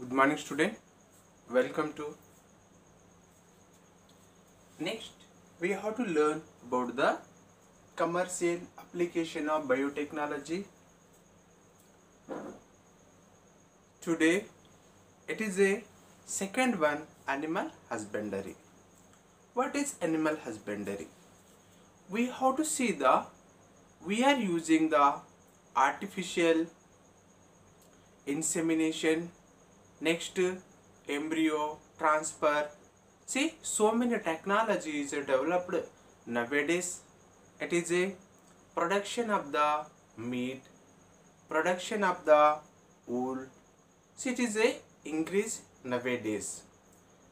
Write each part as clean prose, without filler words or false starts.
Good morning, student. Welcome to next. We have to learn about the commercial application of biotechnology. Today, it is a second one, animal husbandry. What is animal husbandry? We have to see we are using the artificial insemination, next embryo transfer. See, so many technologies are developed nowadays. It is a production of the meat, production of the wool. See, it is a increase nowadays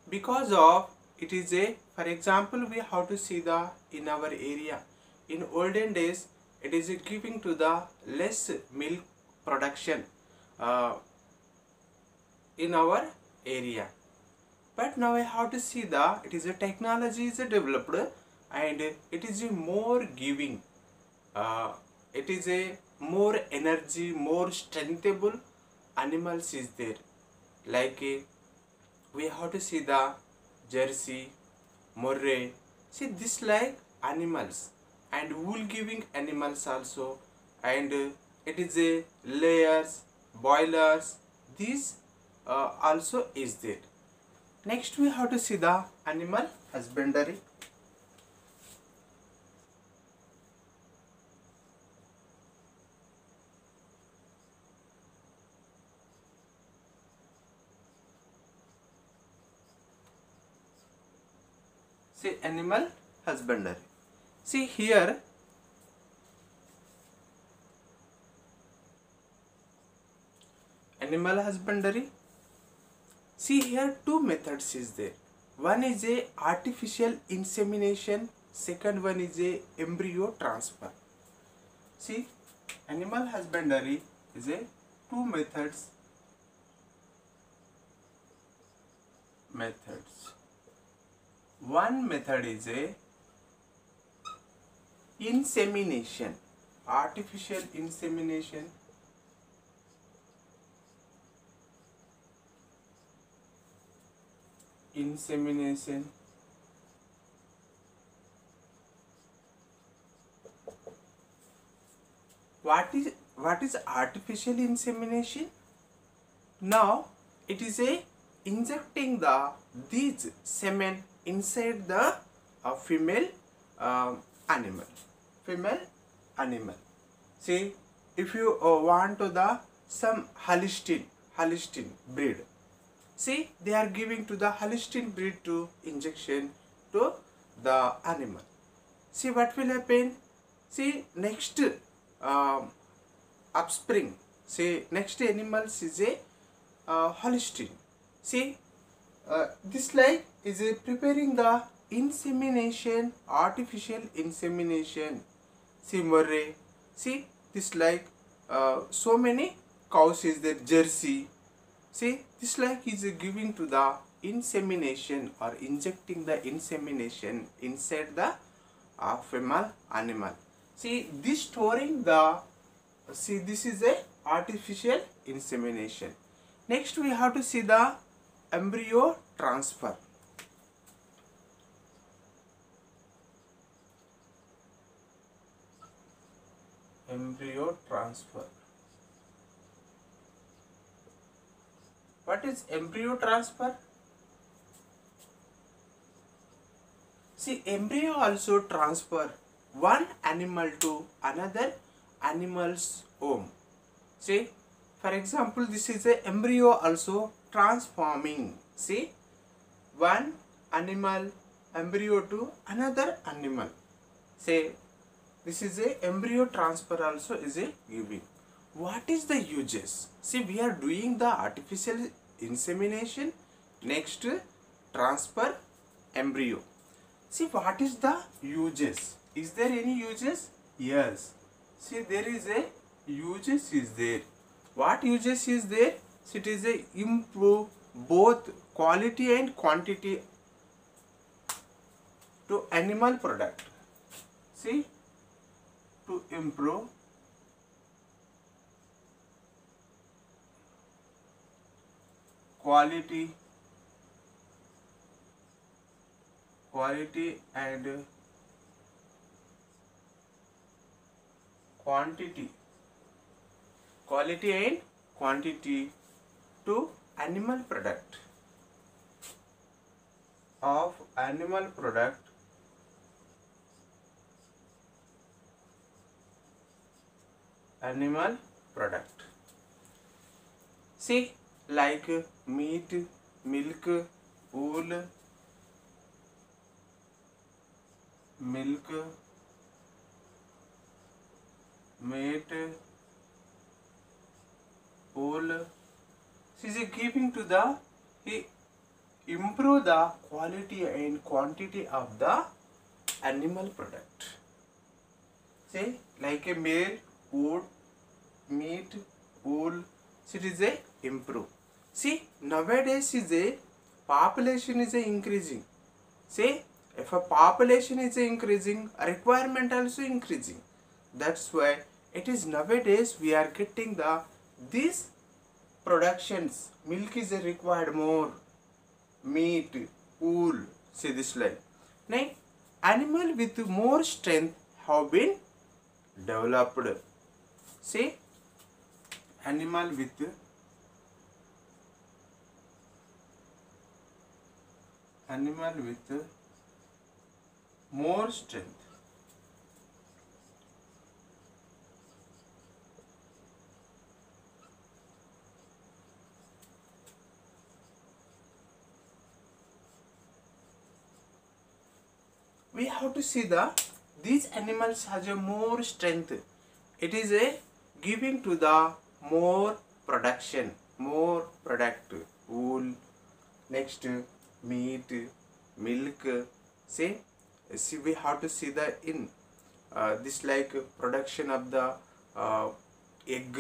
because of it is a, for example, we have to see the in our area in olden days it is giving to the less milk production in our area, but now I have to see it is a technology is developed and it is a more giving, it is a more energy, more strengthable animals is there, like we have to see the Jersey, Murray. See this like animals and wool giving animals also, and it is a layers, boilers. These also is there. Next we have to see the animal husbandry. See animal husbandry. See here animal husbandry. See here two methods is there. One is a artificial insemination, second one is a embryo transfer. See, animal husbandry is a two methods. One method is a insemination, artificial insemination. What is artificial insemination? Now it is a injecting these semen inside the female animal. See, if you want to some Holstein breed, see they are giving to the Holstein breed to injection to the animal. See what will happen? See next upspring. See next animals is a Holstein. See this like is preparing the insemination, artificial insemination. See Murray. See this like so many cows is there, Jersey. See this like is giving to the insemination or injecting the insemination inside the female animal. See this storing the, see this is a artificial insemination. Next we have to see the embryo transfer. What is embryo transfer? See embryo also transfer one animal to another animal's home. See, for example, this is a embryo also transforming. See, one animal embryo to another animal. Say, this is a embryo transfer also is a giving. What is the uses? See, we are doing the artificial insemination. Next, transfer embryo. See, what is the uses? Is there any uses? Yes. See, there is a uses is there. What uses is there? So it is a improve both quality and quantity to animal product. See, to improve quality and quantity to animal product animal product. See, like meat, milk, wool, meat, wool. She is giving to the he improve the quality and quantity of the animal product. See, like a male, wood, meat, wool. So it is a improve. See, nowadays is a population is a increasing. See, if a population is increasing, a requirement also increasing. That's why it is nowadays we are getting the these productions. Milk is required more, meat, wool. See this line. Now, animal with more strength have been developed. See, animal with more strength. We have to see these animals has a more strength. It is a giving to the more production, more product, wool, next meat, milk. See we have to see the in this like production of the egg.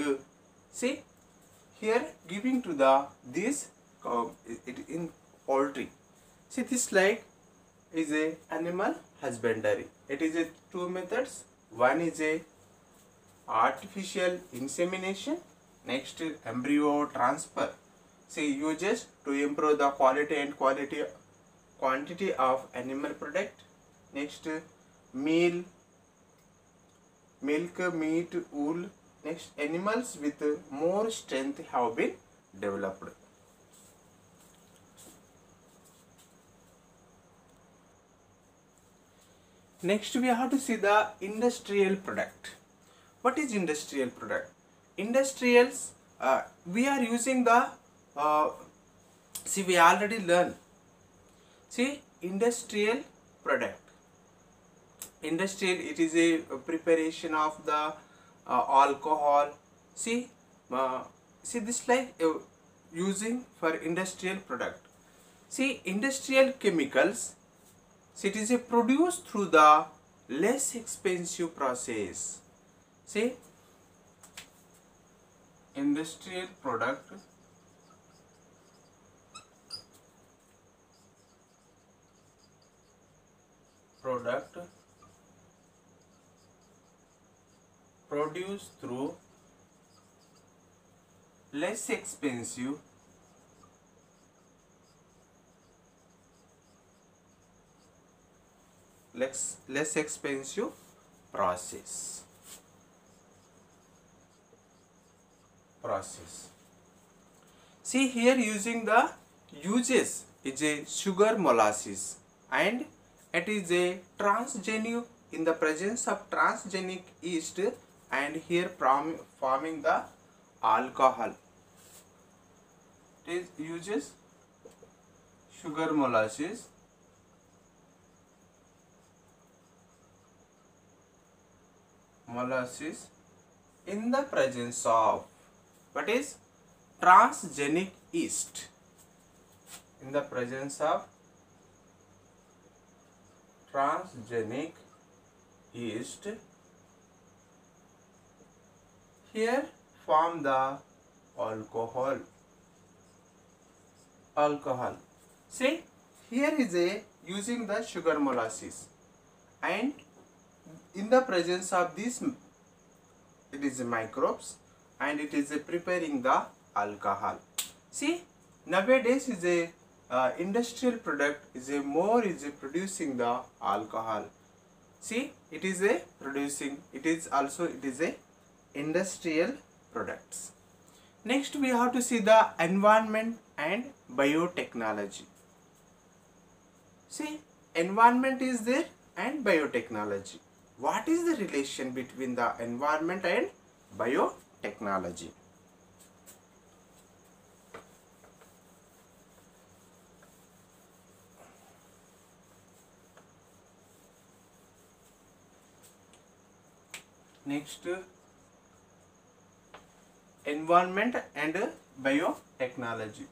See here giving to the this it in poultry. See this like is a animal husbandry. It is a two methods. One is a artificial insemination, next embryo transfer. See uses to improve the quality and quantity of animal product. Next milk, meat, wool. Next animals with more strength have been developed. Next we have to see the industrial product. What is industrial product? Industrials we are using the see we already learn. See industrial product. Industrial it is a preparation of the alcohol. See this like using for industrial product. See industrial chemicals. See, it is a produced through the less expensive process. See, industrial product produced through less expensive less expensive process. See here using the uses is a sugar molasses and it is a transgenic in the presence of transgenic yeast and here forming the alcohol. It is uses sugar molasses in the presence of what is transgenic yeast. In the presence of transgenic yeast, here form the alcohol. See here is a using the sugar molasses and in the presence of this it is microbes and it is preparing the alcohol. See nowadays is a industrial product is a more is a producing the alcohol. See, it is a producing, it is also it is a industrial products. Next we have to see the environment and biotechnology. See, environment is there and biotechnology. What is the relation between the environment and biotechnology? Next, environment and biotechnology.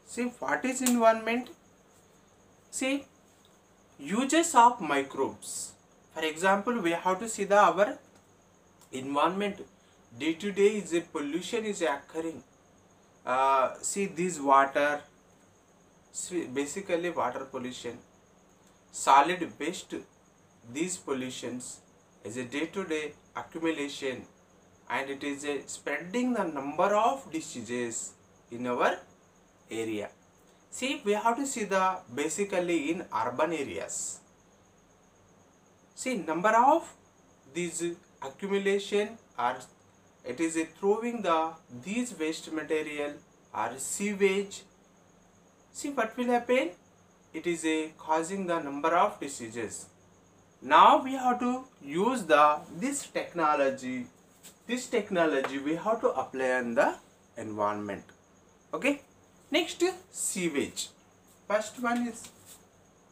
See, what is environment? See, uses of microbes. For example, we have to see the our environment. Day to day is a pollution is occurring. See this water, basically water pollution, solid waste, these pollutions is a day to day accumulation, and it is a spreading the number of diseases in our area. See, we have to see the basically in urban areas. See, number of these accumulation are it is a throwing the these waste material or sewage. See what will happen? It is a causing the number of diseases. Now we have to use the this technology. This technology we have to apply on the environment. Okay. Next, sewage. First one is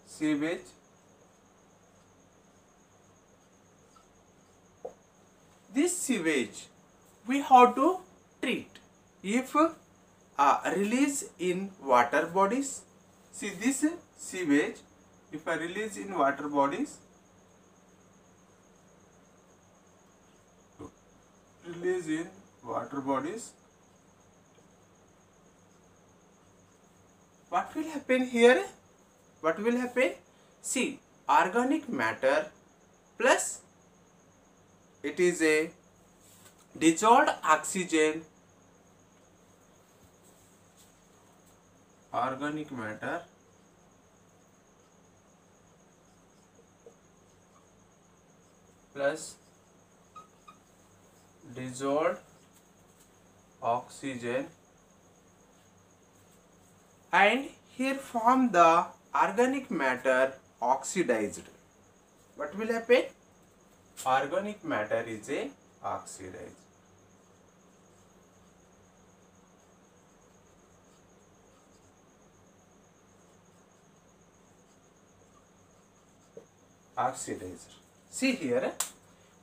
sewage. This sewage we have to treat. If release in water bodies, see this sewage, if I release in water bodies, what will happen here? What will happen? See, organic matter plus it is a dissolved oxygen, organic matter plus dissolved oxygen, and here form the organic matter oxidized. What will happen? Organic matter is a oxidized. Oxidizer. See here,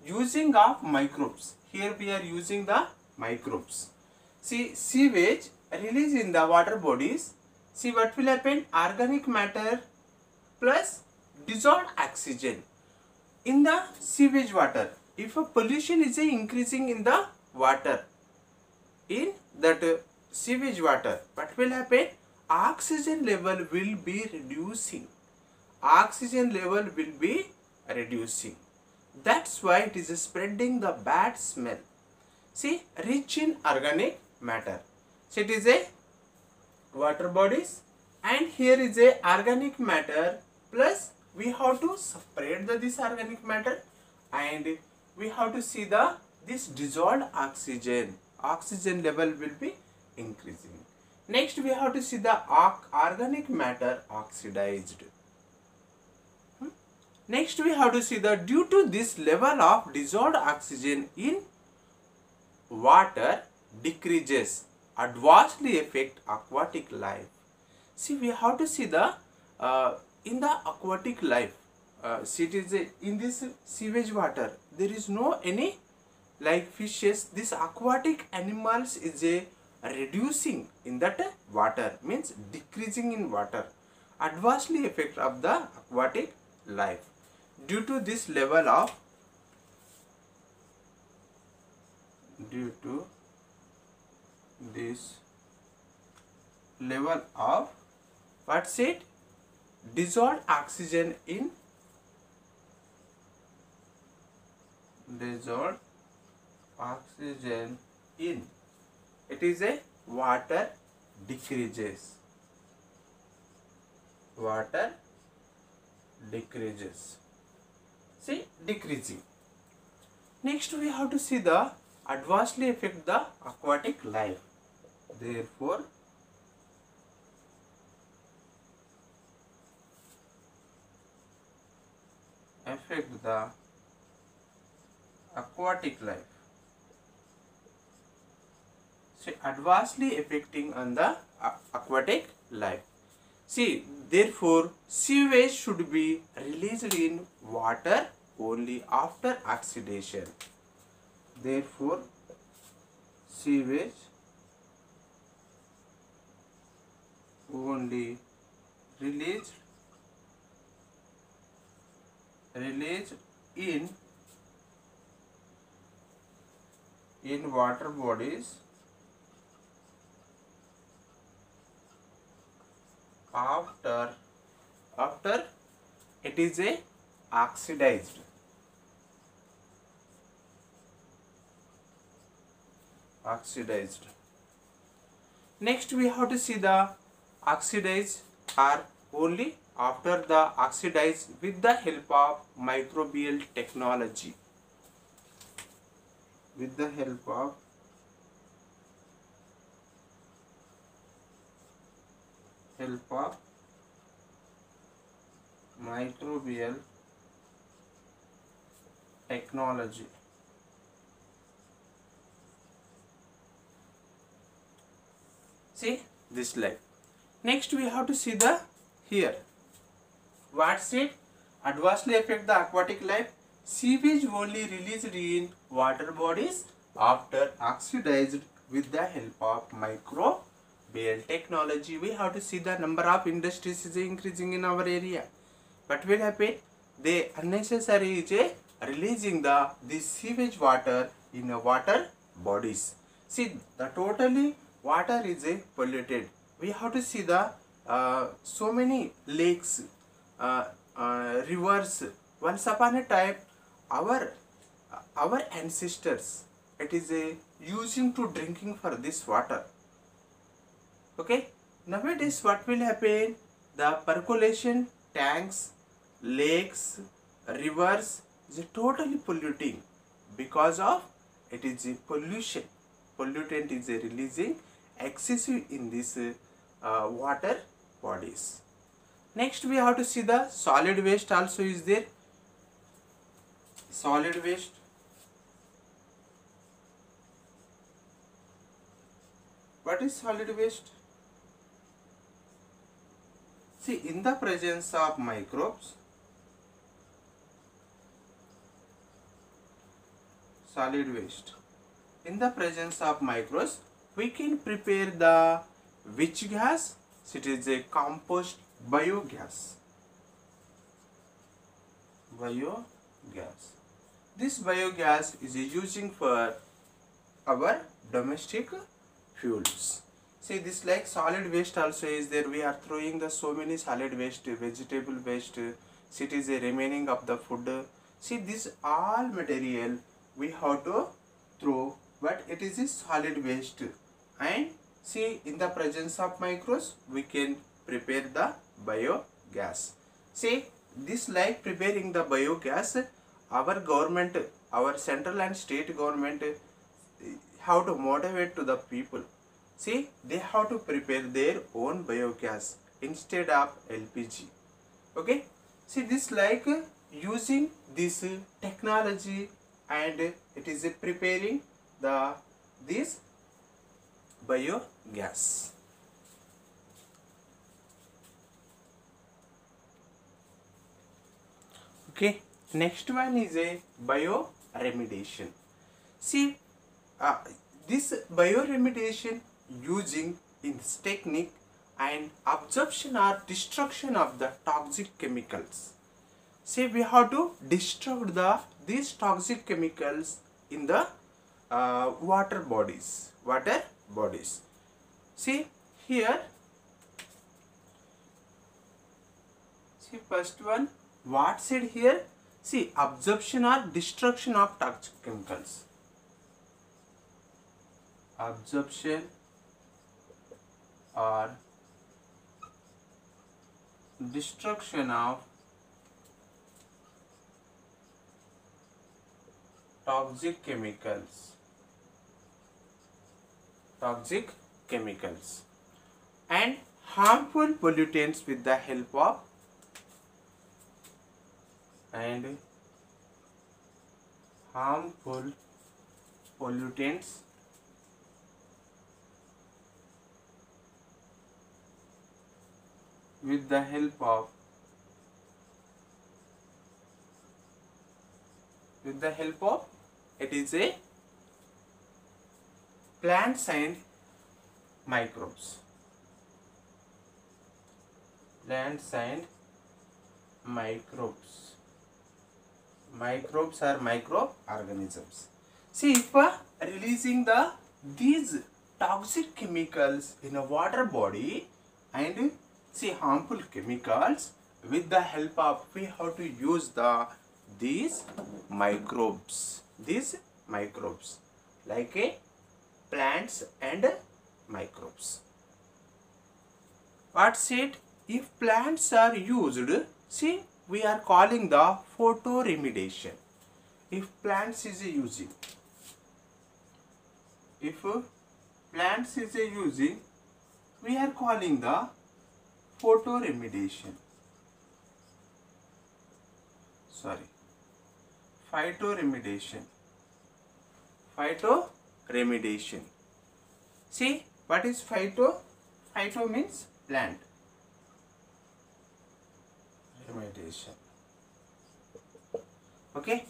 using of microbes. Here we are using the microbes. See, sewage release in the water bodies. See what will happen? Organic matter plus dissolved oxygen in the sewage water. If a pollution is increasing in the water, in that sewage water, what will happen? Oxygen level will be reducing. Oxygen level will be reducing. That's why it is spreading the bad smell. See, rich in organic matter. So it is a water bodies, and here is a organic matter plus we have to separate this organic matter, and we have to see the this dissolved oxygen. Oxygen level will be increasing. Next we have to see the organic matter oxidized. Next we have to see that due to this level of dissolved oxygen in water decreases, adversely affect aquatic life. See, we have to see the in the aquatic life. See, it is in this sewage water there is no any like fishes. This aquatic animals is a reducing in that water, means decreasing in water, adversely affect of the aquatic life due to this level of this level of what's it, dissolved oxygen in dissolved oxygen in, it is a water decreases, water decreases, see, decreasing. Next we have to see the adversely affect the aquatic life. Therefore affect the aquatic life. See, adversely affecting on the aquatic life. See, therefore sewage should be released in water only after oxidation. Therefore sewage only released in water bodies after it is a oxidized. Next we have to see the oxidized are only after the oxidized with the help of microbial technology. With the help of microbial technology. See this slide. Next we have to see the here. What's it? Adversely affect the aquatic life. Sewage only released in water bodies after oxidized with the help of microbial technology. We have to see the number of industries is increasing in our area. What will happen? They unnecessary is releasing this sewage water in a water bodies. See, the totally water is polluted. We have to see the so many lakes, rivers. Once upon a time, our ancestors, it is using to drinking for this water. Okay. Nowadays, what will happen? The percolation tanks, lakes, rivers is totally polluting because of it is a pollution. Pollutant is releasing excessive in this water bodies. Next we have to see the solid waste also is there. Solid waste. What is solid waste? See, in the presence of microbes, solid waste. In the presence of microbes, we can prepare the which gas? It is a compost biogas. Biogas. This biogas is using for our domestic fuels. See, this like solid waste also is there. We are throwing the so many solid waste, vegetable waste. See, it is a remaining of the food. See, this all material we have to throw, but it is a solid waste. And see, in the presence of microbes, we can prepare the biogas. See, this like preparing the biogas, our government, our central and state government have to motivate to the people. See, they have to prepare their own biogas instead of LPG. Okay. See, this like using this technology, and it is preparing this biogas. Okay, next one is a bioremediation. See, this bioremediation using in this technique and absorption or destruction of the toxic chemicals. See, we have to destroy these toxic chemicals in the water bodies. Water bodies. See here, see first one, what said here? See, absorption or destruction of toxic chemicals. Absorption or destruction of toxic chemicals. Toxic chemicals and harmful pollutants with the help of harmful pollutants with the help of it is a plants and microbes. Plants and microbes. Microbes are microorganisms. See, if releasing these toxic chemicals in a water body and see harmful chemicals, with the help of we have to use these microbes like a plants and microbes. What said? If plants are used, see, we are calling the photoremediation. If plants is using, we are calling the photoremediation. Sorry, phytoremediation. Phytoremediation. See, what is phyto? Phyto means plant. Remediation. Okay.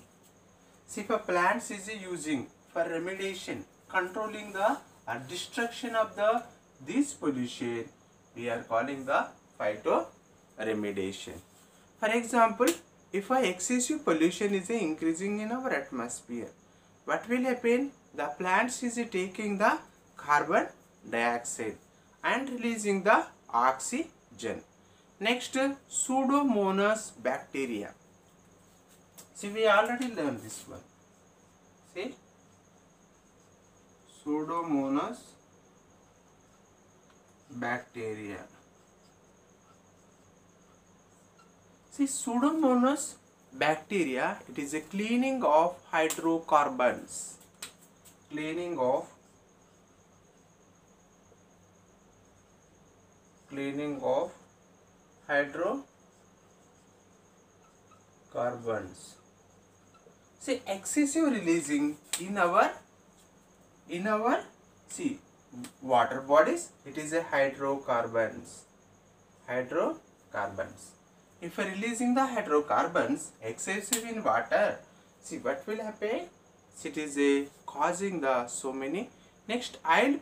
See, for plants is using for remediation, controlling the destruction of this pollution, we are calling the phytoremediation. For example, if excessive pollution is increasing in our atmosphere, what will happen? The plants is taking the carbon dioxide and releasing the oxygen. Next, Pseudomonas bacteria. See, we already learned this one. See, Pseudomonas bacteria. See, Pseudomonas bacteria, it is a cleaning of hydrocarbons. Cleaning of hydrocarbons. See, excessive releasing in our see water bodies, it is a hydrocarbons. If releasing the hydrocarbons excessive in water, see what will happen? It is causing the so many. Next, oil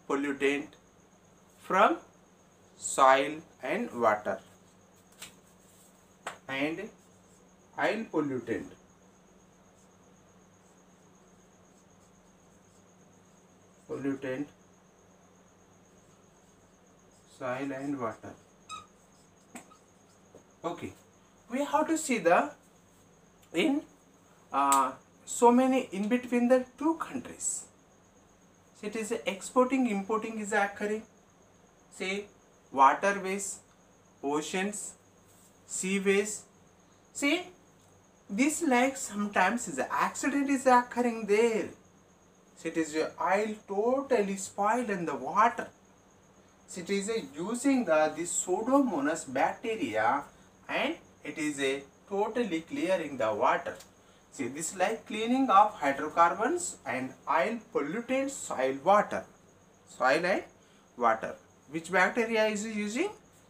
pollutant from soil and water, and oil pollutant soil and water. Okay, we have to see in so many in between the two countries. So it is exporting, importing is occurring. Say waterways, oceans, seaways. See, this like sometimes is accident is occurring there. So it is oil totally spoiled in the water. So it is using this Pseudomonas bacteria, and it is totally clearing the water. See, this like cleaning of hydrocarbons and oil pollutants, soil and water. Which bacteria is using?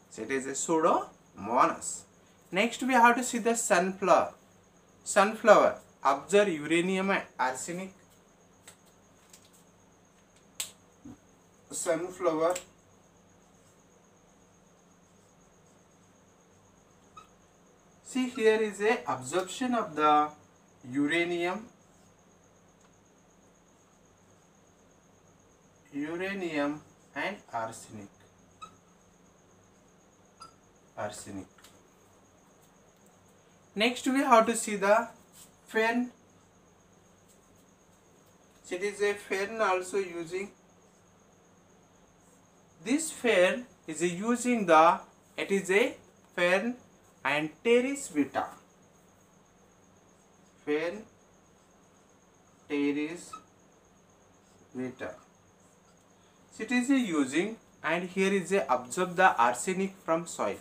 So it is a Pseudomonas. Next, we have to see the sunflower. Observe uranium and arsenic. Sunflower. See, here is a absorption of the uranium uranium and arsenic. Next we have to see the fen. It is a fen also using. This fen is using the, it is a fen and teres vita. Fen teres vita. It is a using, and here is a absorb the arsenic from soil.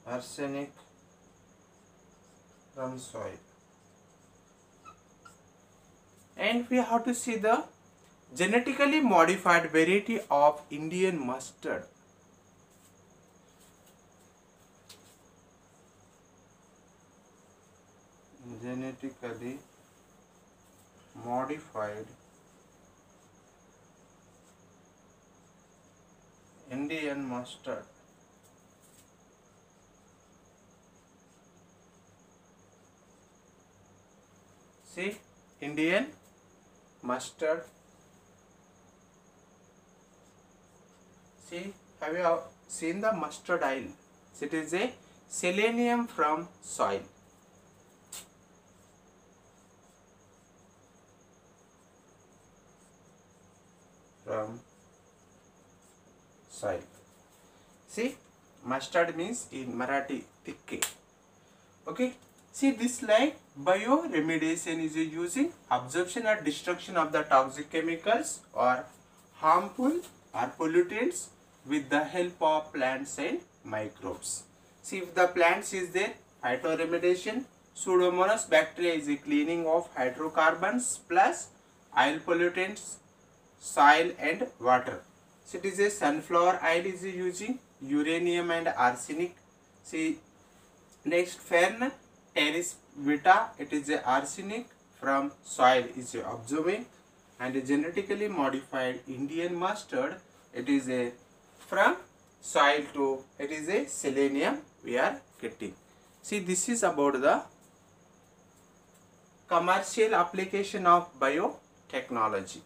Arsenic from soil. And we have to see the genetically modified variety of Indian mustard. Genetically modified Indian mustard. See, Indian mustard. See, have you seen the mustard oil? It is a selenium from soil. See, mustard means in Marathi tikke. Okay. See, this like bioremediation is using absorption or destruction of the toxic chemicals or harmful or pollutants with the help of plants and microbes. See, if the plants is there, phytoremediation, Pseudomonas bacteria is a cleaning of hydrocarbons plus oil pollutants, soil and water. So, it is a sunflower oil is using uranium and arsenic. See, next fen teres vita, it is a arsenic from soil is absorbing, and a genetically modified Indian mustard, it is a from soil to, it is a selenium we are getting. See, this is about the commercial application of biotechnology.